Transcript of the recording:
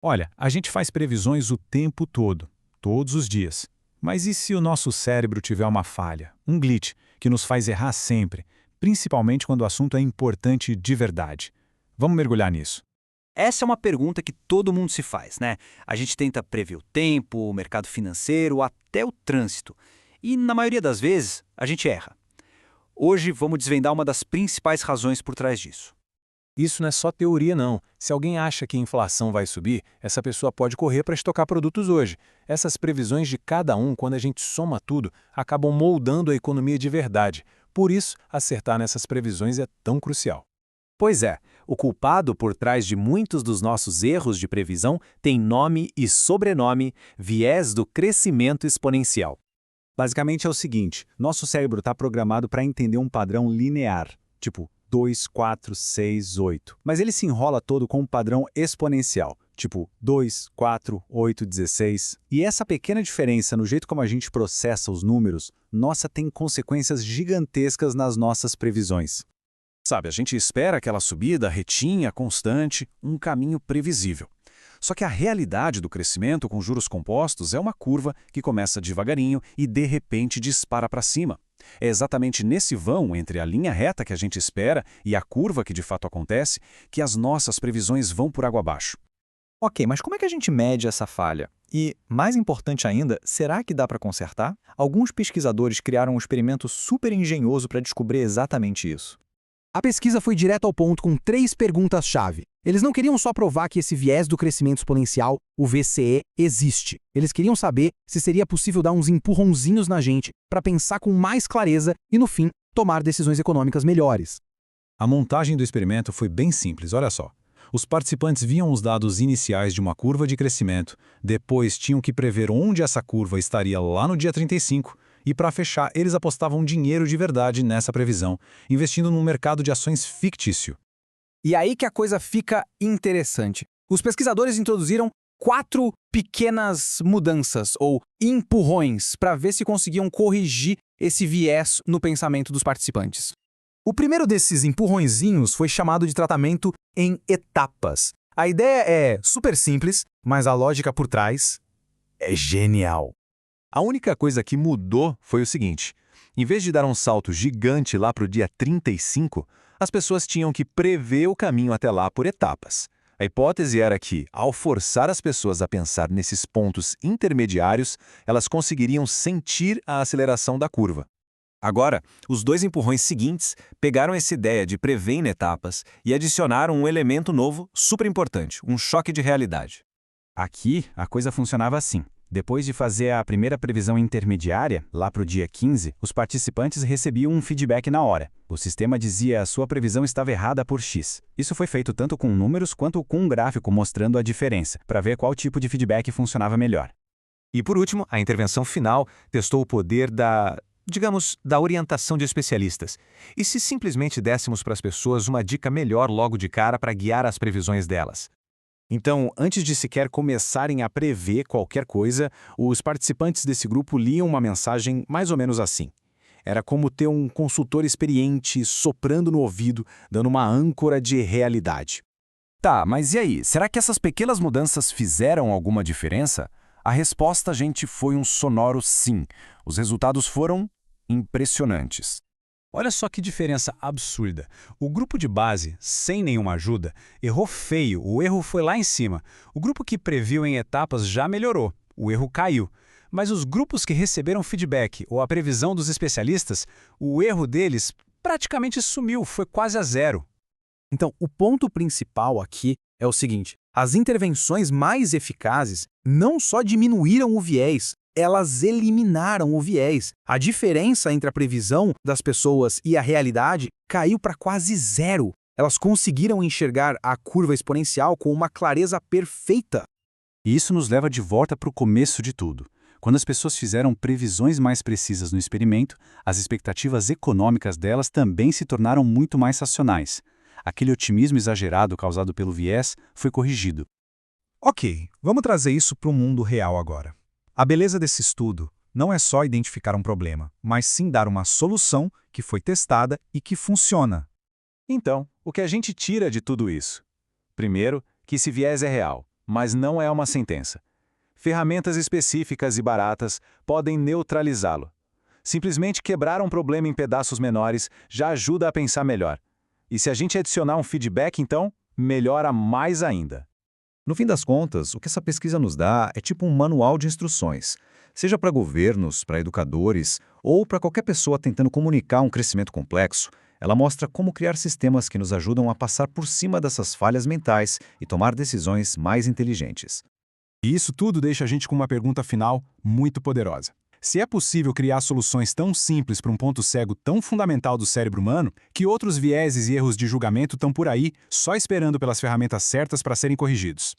Olha, a gente faz previsões o tempo todo, todos os dias. Mas e se o nosso cérebro tiver uma falha, um glitch, que nos faz errar sempre, principalmente quando o assunto é importante de verdade? Vamos mergulhar nisso. Essa é uma pergunta que todo mundo se faz, né? A gente tenta prever o tempo, o mercado financeiro, até o trânsito. E, na maioria das vezes, a gente erra. Hoje, vamos desvendar uma das principais razões por trás disso. Isso não é só teoria, não. Se alguém acha que a inflação vai subir, essa pessoa pode correr para estocar produtos hoje. Essas previsões de cada um, quando a gente soma tudo, acabam moldando a economia de verdade. Por isso, acertar nessas previsões é tão crucial. Pois é, o culpado por trás de muitos dos nossos erros de previsão tem nome e sobrenome: viés do crescimento exponencial. Basicamente é o seguinte, nosso cérebro está programado para entender um padrão linear, tipo 2, 4, 6, 8. Mas ele se enrola todo com um padrão exponencial, tipo 2, 4, 8, 16. E essa pequena diferença no jeito como a gente processa os números, nossa, tem consequências gigantescas nas nossas previsões. Sabe, a gente espera aquela subida retinha, constante, um caminho previsível. Só que a realidade do crescimento com juros compostos é uma curva que começa devagarinho e de repente dispara para cima. É exatamente nesse vão entre a linha reta que a gente espera e a curva que de fato acontece que as nossas previsões vão por água abaixo. Ok, mas como é que a gente mede essa falha? E, mais importante ainda, será que dá para consertar? Alguns pesquisadores criaram um experimento super engenhoso para descobrir exatamente isso. A pesquisa foi direto ao ponto com 3 perguntas-chave. Eles não queriam só provar que esse viés do crescimento exponencial, o VCE, existe. Eles queriam saber se seria possível dar uns empurrãozinhos na gente para pensar com mais clareza e, no fim, tomar decisões econômicas melhores. A montagem do experimento foi bem simples, olha só. Os participantes viam os dados iniciais de uma curva de crescimento, depois tinham que prever onde essa curva estaria lá no dia 35, e para fechar, eles apostavam dinheiro de verdade nessa previsão, investindo num mercado de ações fictício. E aí que a coisa fica interessante. Os pesquisadores introduziram 4 pequenas mudanças, ou empurrões, para ver se conseguiam corrigir esse viés no pensamento dos participantes. O primeiro desses empurrõezinhos foi chamado de tratamento em etapas. A ideia é super simples, mas a lógica por trás é genial. A única coisa que mudou foi o seguinte: em vez de dar um salto gigante lá para o dia 35, as pessoas tinham que prever o caminho até lá por etapas. A hipótese era que, ao forçar as pessoas a pensar nesses pontos intermediários, elas conseguiriam sentir a aceleração da curva. Agora, os 2 empurrões seguintes pegaram essa ideia de prever em etapas e adicionaram um elemento novo super importante, um choque de realidade. Aqui, a coisa funcionava assim. Depois de fazer a primeira previsão intermediária, lá para o dia 15, os participantes recebiam um feedback na hora. O sistema dizia a sua previsão estava errada por X. Isso foi feito tanto com números quanto com um gráfico mostrando a diferença, para ver qual tipo de feedback funcionava melhor. E por último, a intervenção final testou o poder da orientação de especialistas. E se simplesmente dessemos para as pessoas uma dica melhor logo de cara para guiar as previsões delas? Então, antes de sequer começarem a prever qualquer coisa, os participantes desse grupo liam uma mensagem mais ou menos assim. Era como ter um consultor experiente soprando no ouvido, dando uma âncora de realidade. Tá, mas e aí? Será que essas pequenas mudanças fizeram alguma diferença? A resposta, gente, foi um sonoro sim. Os resultados foram impressionantes. Olha só que diferença absurda. O grupo de base, sem nenhuma ajuda, errou feio, o erro foi lá em cima. O grupo que previu em etapas já melhorou, o erro caiu. Mas os grupos que receberam feedback ou a previsão dos especialistas, o erro deles praticamente sumiu, foi quase a zero. Então, o ponto principal aqui é o seguinte: as intervenções mais eficazes não só diminuíram o viés, elas eliminaram o viés. A diferença entre a previsão das pessoas e a realidade caiu para quase zero. Elas conseguiram enxergar a curva exponencial com uma clareza perfeita. E isso nos leva de volta para o começo de tudo. Quando as pessoas fizeram previsões mais precisas no experimento, as expectativas econômicas delas também se tornaram muito mais racionais. Aquele otimismo exagerado causado pelo viés foi corrigido. Ok, vamos trazer isso para o mundo real agora. A beleza desse estudo não é só identificar um problema, mas sim dar uma solução que foi testada e que funciona. Então, o que a gente tira de tudo isso? Primeiro, que esse viés é real, mas não é uma sentença. Ferramentas específicas e baratas podem neutralizá-lo. Simplesmente quebrar um problema em pedaços menores já ajuda a pensar melhor. E se a gente adicionar um feedback, então, melhora mais ainda. No fim das contas, o que essa pesquisa nos dá é tipo um manual de instruções, seja para governos, para educadores ou para qualquer pessoa tentando comunicar um crescimento complexo. Ela mostra como criar sistemas que nos ajudam a passar por cima dessas falhas mentais e tomar decisões mais inteligentes. E isso tudo deixa a gente com uma pergunta final muito poderosa. Se é possível criar soluções tão simples para um ponto cego tão fundamental do cérebro humano, que outros vieses e erros de julgamento estão por aí, só esperando pelas ferramentas certas para serem corrigidos?